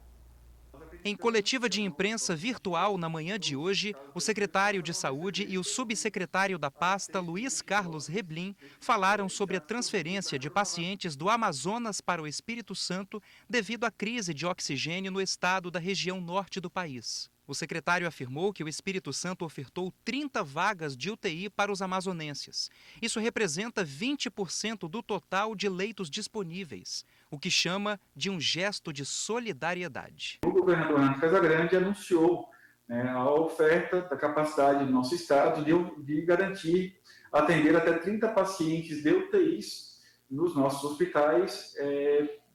Em coletiva de imprensa virtual na manhã de hoje, o secretário de Saúde e o subsecretário da pasta, Luiz Carlos Reblin, falaram sobre a transferência de pacientes do Amazonas para o Espírito Santo devido à crise de oxigênio no estado da região norte do país. O secretário afirmou que o Espírito Santo ofertou 30 vagas de UTI para os amazonenses. Isso representa 20% do total de leitos disponíveis, o que chama de um gesto de solidariedade. O governador Renato Casagrande anunciou a oferta da capacidade do nosso estado de garantir atender até 30 pacientes de UTIs nos nossos hospitais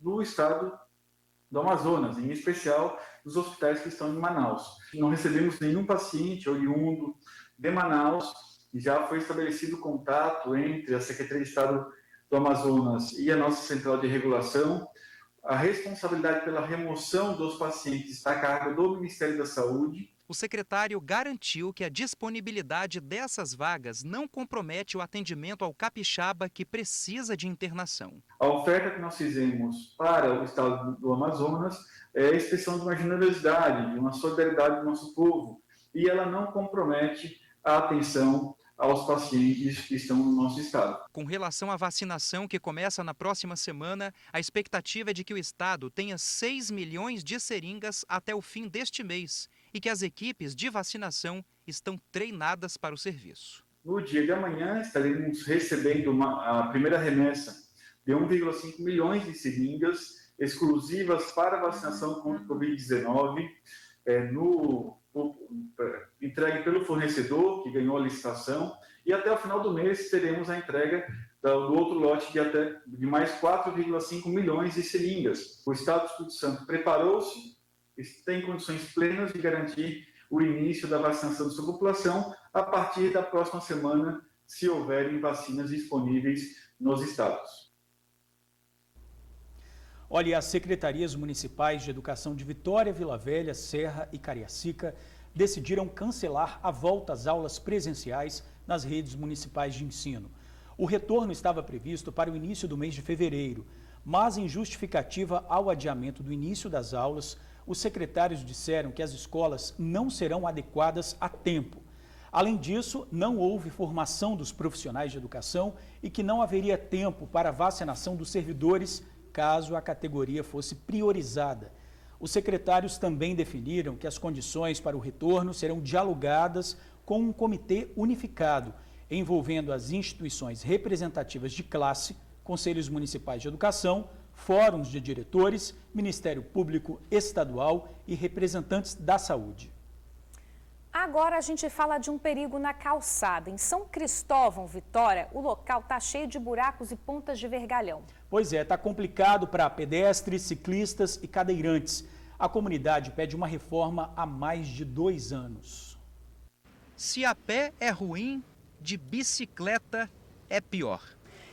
no estado do Amazonas, em especial nos hospitais que estão em Manaus. Não recebemos nenhum paciente oriundo de Manaus e já foi estabelecido contato entre a Secretaria de Estado do Amazonas e a nossa central de regulação. A responsabilidade pela remoção dos pacientes está a cargo do Ministério da Saúde. O secretário garantiu que a disponibilidade dessas vagas não compromete o atendimento ao capixaba que precisa de internação. A oferta que nós fizemos para o estado do Amazonas é a expressão de uma generosidade, de uma solidariedade do nosso povo, e ela não compromete a atenção aos pacientes que estão no nosso estado. Com relação à vacinação que começa na próxima semana, a expectativa é de que o estado tenha 6 milhões de seringas até o fim deste mês e que as equipes de vacinação estão treinadas para o serviço. No dia de amanhã estaremos recebendo a primeira remessa de 1,5 milhões de seringas exclusivas para vacinação contra o Covid-19, entregue pelo fornecedor que ganhou a licitação, e até o final do mês teremos a entrega do outro lote de mais 4,5 milhões de seringas. O Estado do Espírito Santo preparou-se, tem condições plenas de garantir o início da vacinação da sua população a partir da próxima semana, se houverem vacinas disponíveis nos estados. Olha, as secretarias municipais de educação de Vitória, Vila Velha, Serra e Cariacica decidiram cancelar a volta às aulas presenciais nas redes municipais de ensino. O retorno estava previsto para o início do mês de fevereiro, mas em justificativa ao adiamento do início das aulas, os secretários disseram que as escolas não serão adequadas a tempo. Além disso, não houve formação dos profissionais de educação e que não haveria tempo para a vacinação dos servidores caso a categoria fosse priorizada. Os secretários também definiram que as condições para o retorno serão dialogadas com um comitê unificado, envolvendo as instituições representativas de classe, conselhos municipais de educação, fóruns de diretores, Ministério Público Estadual e representantes da saúde. Agora a gente fala de um perigo na calçada. Em São Cristóvão, Vitória, o local está cheio de buracos e pontas de vergalhão. Pois é, está complicado para pedestres, ciclistas e cadeirantes. A comunidade pede uma reforma há mais de 2 anos. Se a pé é ruim, de bicicleta é pior.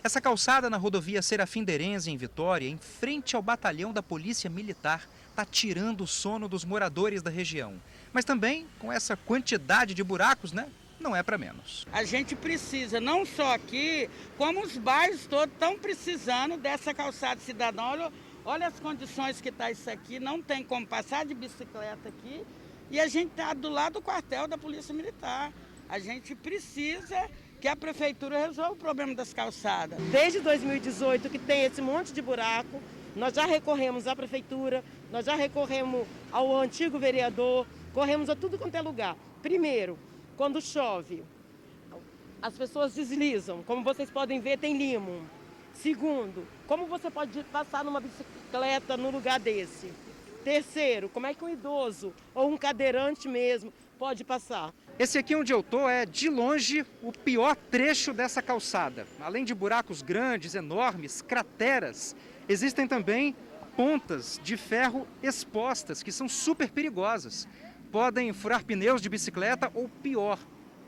Essa calçada na rodovia Serafim-Derenze, em Vitória, em frente ao batalhão da Polícia Militar, está tirando o sono dos moradores da região. Mas também, com essa quantidade de buracos, não é para menos. A gente precisa, não só aqui, como os bairros todos estão precisando dessa calçada cidadã. Olha as condições que está isso aqui, não tem como passar de bicicleta aqui. E a gente está do lado do quartel da Polícia Militar. A gente precisa que a prefeitura resolva o problema das calçadas. Desde 2018 que tem esse monte de buraco, nós já recorremos à prefeitura, nós já recorremos ao antigo vereador, corremos a tudo quanto é lugar. Primeiro, quando chove, as pessoas deslizam, como vocês podem ver, tem limo. Segundo, como você pode passar numa bicicleta no lugar desse? Terceiro, como é que um idoso ou um cadeirante mesmo pode passar? Esse aqui onde eu estou é, de longe, o pior trecho dessa calçada. Além de buracos grandes, enormes, crateras, existem também pontas de ferro expostas, que são super perigosas. Podem furar pneus de bicicleta ou, pior,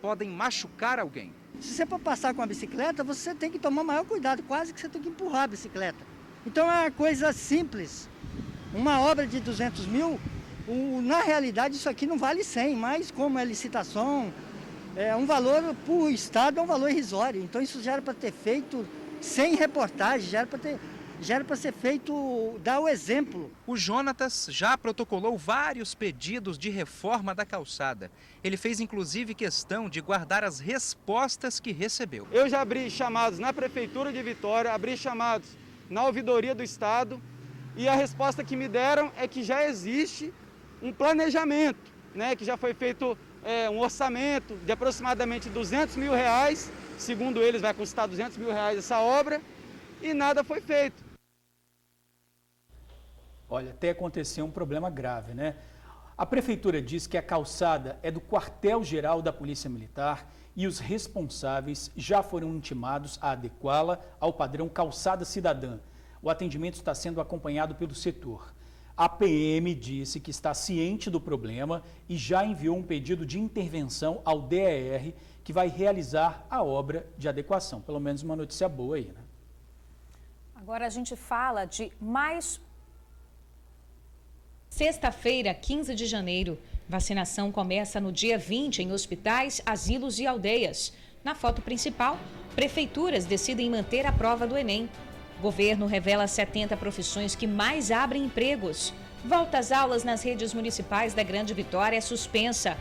podem machucar alguém. Se você for passar com a bicicleta, você tem que tomar maior cuidado, quase que você tem que empurrar a bicicleta. Então é uma coisa simples. Uma obra de 200 mil, na realidade isso aqui não vale 100, mas como é licitação, um valor para o Estado é um valor irrisório. Então isso já era para ter feito sem reportagem, já era para ser feito, dar o exemplo. O Jonatas já protocolou vários pedidos de reforma da calçada. Ele fez inclusive questão de guardar as respostas que recebeu. Eu já abri chamados na Prefeitura de Vitória, abri chamados na Ouvidoria do Estado e a resposta que me deram é que já existe um planejamento, né, que já foi feito um orçamento de aproximadamente R$200 mil, segundo eles vai custar R$200 mil essa obra e nada foi feito. Olha, até aconteceu um problema grave, né? A prefeitura diz que a calçada é do quartel-geral da Polícia Militar e os responsáveis já foram intimados a adequá-la ao padrão calçada cidadã. O atendimento está sendo acompanhado pelo setor. A PM disse que está ciente do problema e já enviou um pedido de intervenção ao DER, que vai realizar a obra de adequação. Pelo menos uma notícia boa aí, né? Agora a gente fala de mais... Sexta-feira, 15 de janeiro. Vacinação começa no dia 20 em hospitais, asilos e aldeias. Na foto principal, prefeituras decidem manter a prova do Enem. Governo revela 70 profissões que mais abrem empregos. Volta às aulas nas redes municipais da Grande Vitória é suspensa.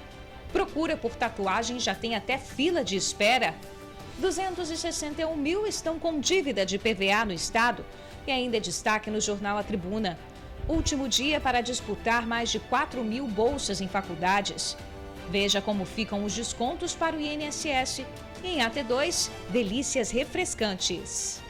Procura por tatuagem já tem até fila de espera. 261 mil estão com dívida de PVA no estado. E ainda é destaque no jornal A Tribuna. Último dia para disputar mais de 4 mil bolsas em faculdades. Veja como ficam os descontos para o INSS. E em AT2, delícias refrescantes.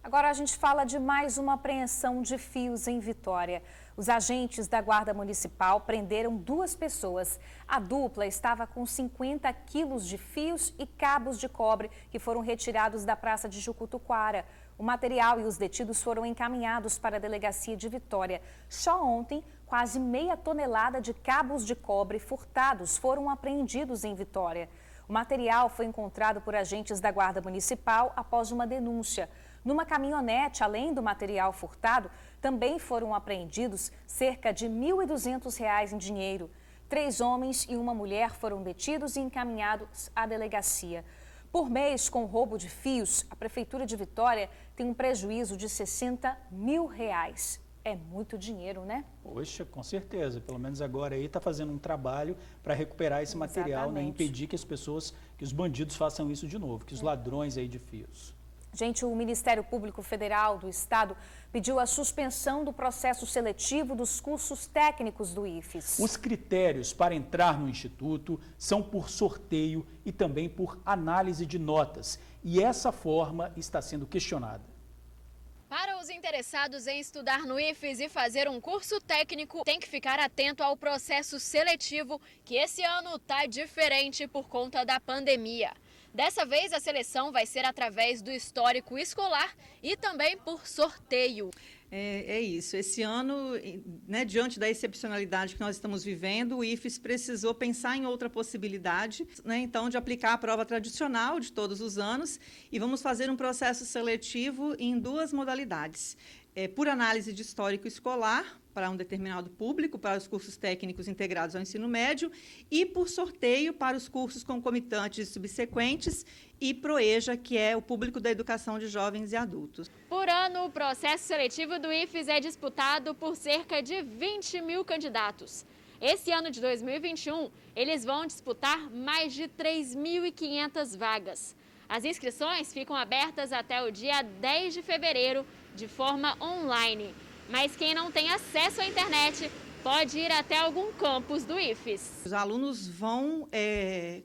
Agora a gente fala de mais uma apreensão de fios em Vitória. Os agentes da Guarda Municipal prenderam 2 pessoas. A dupla estava com 50 quilos de fios e cabos de cobre que foram retirados da Praça de Jucutuquara. O material e os detidos foram encaminhados para a Delegacia de Vitória. Só ontem, quase meia tonelada de cabos de cobre furtados foram apreendidos em Vitória. O material foi encontrado por agentes da Guarda Municipal após uma denúncia. Numa caminhonete, além do material furtado, também foram apreendidos cerca de R$ 1.200 em dinheiro. 3 homens e uma mulher foram detidos e encaminhados à delegacia. Por mês, com o roubo de fios, a Prefeitura de Vitória tem um prejuízo de R$ 60 mil. É muito dinheiro, né? Poxa, com certeza. Pelo menos agora aí está fazendo um trabalho para recuperar esse material, né? Impedir que que os bandidos façam isso de novo, que os ladrões aí de fios. Gente, o Ministério Público Federal do Estado pediu a suspensão do processo seletivo dos cursos técnicos do IFES. Os critérios para entrar no Instituto são por sorteio e também por análise de notas. E essa forma está sendo questionada. Para os interessados em estudar no IFES e fazer um curso técnico, tem que ficar atento ao processo seletivo, que esse ano está diferente por conta da pandemia. Dessa vez, a seleção vai ser através do histórico escolar e também por sorteio. É isso. Esse ano, né, diante da excepcionalidade que nós estamos vivendo, o IFES precisou pensar em outra possibilidade, né, então, de aplicar a prova tradicional de todos os anos e vamos fazer um processo seletivo em 2 modalidades. Por análise de histórico escolar, para um determinado público, para os cursos técnicos integrados ao ensino médio, e por sorteio para os cursos concomitantes e subsequentes, e PROEJA, que é o público da educação de jovens e adultos. Por ano, o processo seletivo do IFES é disputado por cerca de 20 mil candidatos. Esse ano de 2021, eles vão disputar mais de 3.500 vagas. As inscrições ficam abertas até o dia 10 de fevereiro, de forma online. Mas quem não tem acesso à internet pode ir até algum campus do IFES. Os alunos vão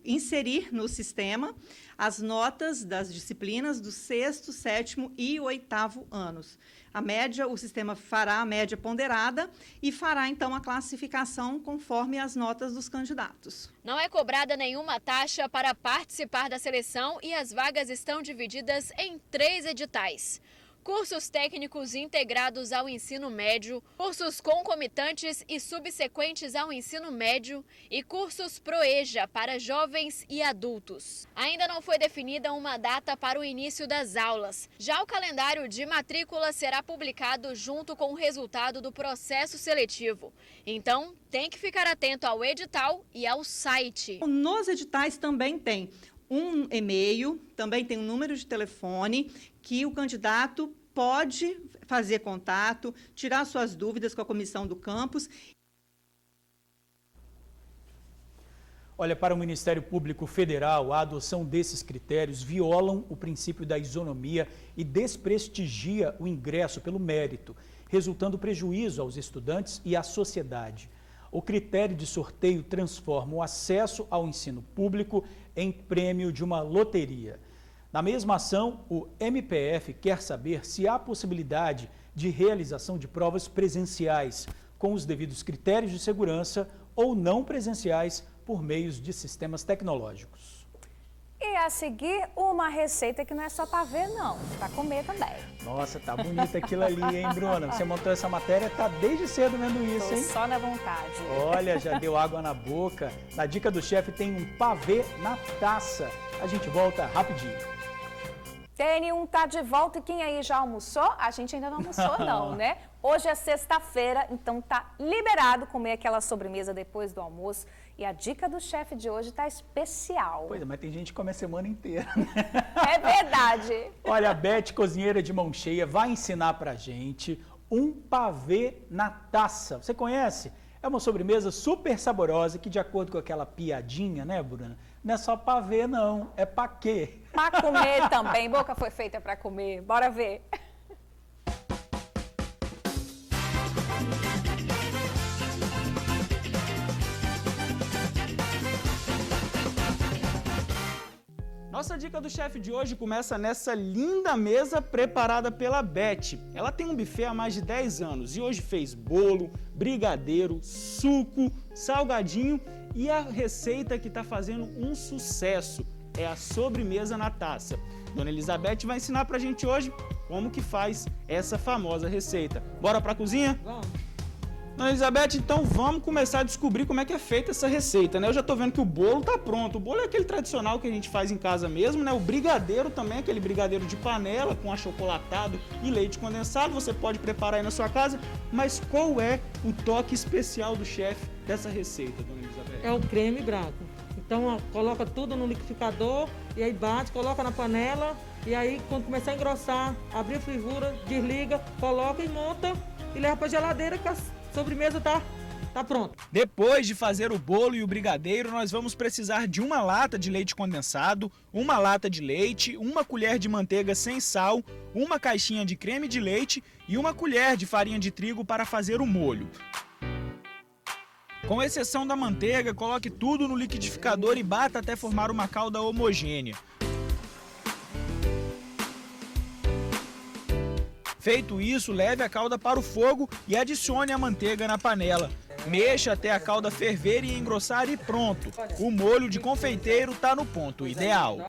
inserir no sistema as notas das disciplinas do 6º, 7º e 8º anos. A média, o sistema fará a média ponderada e fará, então, a classificação conforme as notas dos candidatos. Não é cobrada nenhuma taxa para participar da seleção e as vagas estão divididas em 3 editais. cursos técnicos integrados ao ensino médio, cursos concomitantes e subsequentes ao ensino médio e cursos ProEja para jovens e adultos. Ainda não foi definida uma data para o início das aulas. Já o calendário de matrícula será publicado junto com o resultado do processo seletivo. Então, tem que ficar atento ao edital e ao site. Nos editais também tem um e-mail, também tem um número de telefone que o candidato pode fazer contato, tirar suas dúvidas com a comissão do campus. Olha, para o Ministério Público Federal, a adoção desses critérios violam o princípio da isonomia e desprestigia o ingresso pelo mérito, resultando prejuízo aos estudantes e à sociedade. O critério de sorteio transforma o acesso ao ensino público em prêmio de uma loteria. Na mesma ação, o MPF quer saber se há possibilidade de realização de provas presenciais, com os devidos critérios de segurança ou não presenciais por meios de sistemas tecnológicos. E a seguir, uma receita que não é só para ver, não, para comer também. Nossa, tá bonito aquilo ali, hein, Bruna? Você montou essa matéria, tá desde cedo vendo isso, Tô hein? só na vontade. Olha, já deu água na boca. Na dica do chefe tem um pavê na taça. A gente volta rapidinho. TN1 tá de volta e quem aí já almoçou? A gente ainda não almoçou não, né? Hoje é sexta-feira, então tá liberado comer aquela sobremesa depois do almoço. E a dica do chefe de hoje tá especial. Pois é, mas tem gente que come a semana inteira. É verdade. Olha, a Beth, cozinheira de mão cheia, vai ensinar pra gente um pavê na taça. Você conhece? É uma sobremesa super saborosa que, de acordo com aquela piadinha, né, Bruna? Não é só pavê, não. É paquê. Pra comer também. Boca foi feita pra comer. Bora ver. Nossa dica do chefe de hoje começa nessa linda mesa preparada pela Beth. Ela tem um buffet há mais de 10 anos e hoje fez bolo, brigadeiro, suco, salgadinho e a receita que está fazendo um sucesso é a sobremesa na taça. Dona Elizabeth vai ensinar pra gente hoje como que faz essa famosa receita. Bora pra cozinha? Vamos. Dona Elizabeth, então vamos começar a descobrir como é que é feita essa receita, né? Eu já tô vendo que o bolo tá pronto. O bolo é aquele tradicional que a gente faz em casa mesmo, né? O brigadeiro também, aquele brigadeiro de panela com achocolatado e leite condensado. Você pode preparar aí na sua casa. Mas qual é o toque especial do chefe dessa receita, Dona Elizabeth? É o creme branco. Então, ó, coloca tudo no liquidificador e aí bate, coloca na panela e aí quando começar a engrossar, abrir a fervura, desliga, coloca e monta e leva pra geladeira que a sobremesa tá pronta. Depois de fazer o bolo e o brigadeiro, nós vamos precisar de uma lata de leite condensado, uma lata de leite, uma colher de manteiga sem sal, uma caixinha de creme de leite e uma colher de farinha de trigo para fazer o molho. Com exceção da manteiga, coloque tudo no liquidificador e bata até formar uma calda homogênea. Feito isso, leve a calda para o fogo e adicione a manteiga na panela. Mexa até a calda ferver e engrossar e pronto. O molho de confeiteiro está no ponto ideal.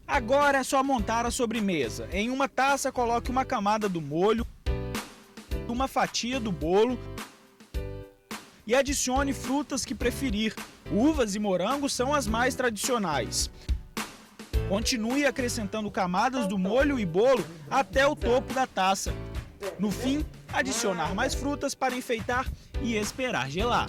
Agora é só montar a sobremesa. Em uma taça, coloque uma camada do molho, uma fatia do bolo e adicione frutas que preferir. Uvas e morangos são as mais tradicionais. Continue acrescentando camadas do molho e bolo até o topo da taça. No fim, adicionar mais frutas para enfeitar e esperar gelar.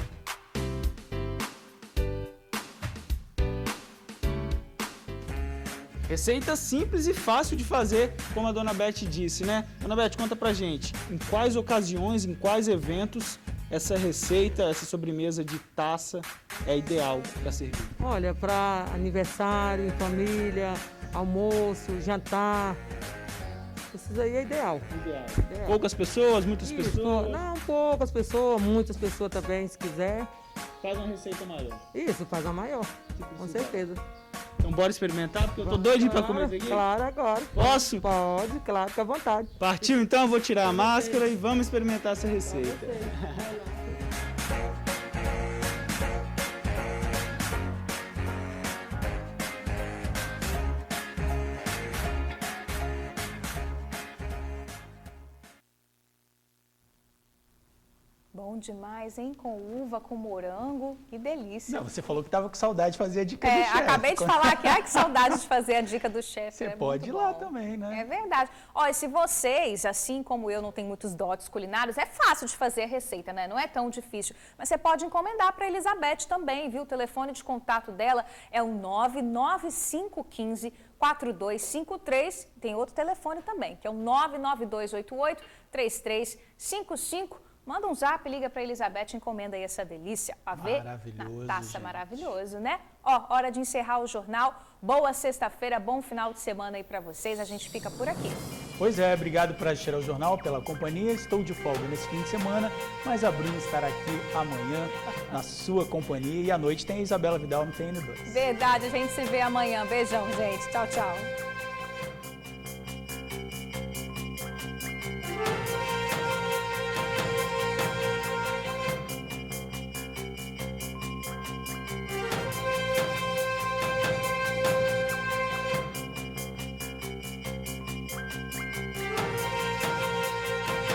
Receita simples e fácil de fazer, como a Dona Beth disse, né? Dona Beth, conta pra gente, em quais ocasiões, em quais eventos essa receita, essa sobremesa de taça é ideal para servir? Olha, para aniversário, família, almoço, jantar, isso aí é ideal. Ideal. Poucas pessoas, muitas pessoas? Não, poucas pessoas, muitas pessoas também, se quiser. Faz uma receita maior. Isso, faz uma maior, com certeza. Então bora experimentar, porque eu tô doidinho para comer isso aqui. Claro, agora. Posso? Pode, claro, fica à vontade. Partiu então, eu vou tirar a máscara e vamos experimentar essa receita. Bom demais, hein? Com uva, com morango, que delícia. Não, você falou que estava com saudade de fazer a dica do chefe. Acabei de falar aqui, que saudade de fazer a dica do chefe. Você pode ir lá também, né? É verdade. Olha, se vocês, assim como eu, não tem muitos dotes culinários, é fácil de fazer a receita, né? Não é tão difícil. Mas você pode encomendar para a Elizabeth também, viu? O telefone de contato dela é o 99515 4253. Tem outro telefone também, que é o 99288 3355. Manda um zap, liga para Elizabeth, encomenda aí essa delícia. Para ver na taça, gente. Maravilhoso, né? Ó, hora de encerrar o jornal. Boa sexta-feira, bom final de semana aí para vocês. A gente fica por aqui. Pois é, obrigado por assistir ao jornal, pela companhia. Estou de folga nesse fim de semana, mas a Bruna estará aqui amanhã na sua companhia. E à noite tem a Isabela Vidal no TN2. Verdade, a gente se vê amanhã. Beijão, gente. Tchau, tchau.